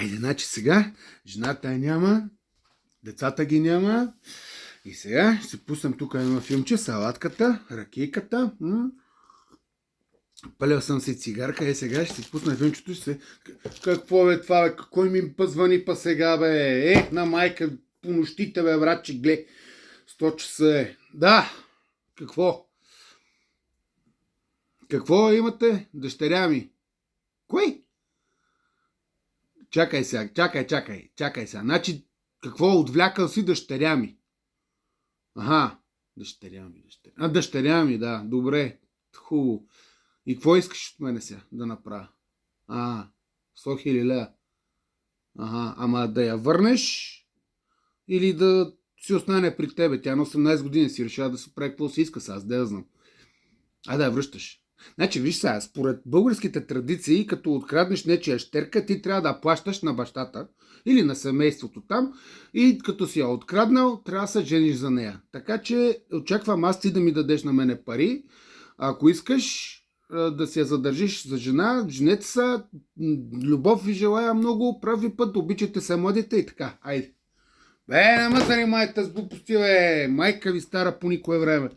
Айде, значи сега жената я няма, децата ги няма и сега ще се пуснем тук едно филмче, салатката, ракийката. Палил съм си цигарка и сега ще си пусна филмчето и ще се... Какво бе това, бе? Кой ми звъни па сега, бе? На майка, по нощите, бе, братче, гле. 100 часа е. Да, какво? Какво имате? Дъщеря ми. Кой? Чакай сега, чакай сега. Значи, какво отвлякал си дъщеря ми? Аха, дъщеря ми. Дъщеря ми, да, добре. Хубаво. И какво искаш от мене сега да направя? 100 000 лева. Ама да я върнеш или да си остане при тебе. Тя на 18 години си решава да се прави какво си иска сега, аз да я знам. Да я връщаш. Значи, виж сега, според българските традиции, като откраднеш нечия щерка, ти трябва да плащаш на бащата или на семейството там и като си я откраднал, трябва да се жениш за нея. Така че очаквам аз ти да ми дадеш на мене пари. Ако искаш да си я задържиш за жена, женете са, любов ви желая много, прави път, обичайте се младите и така. Айде. Бе, не ме занимайте с глупости, бе, майка ви стара по никое време.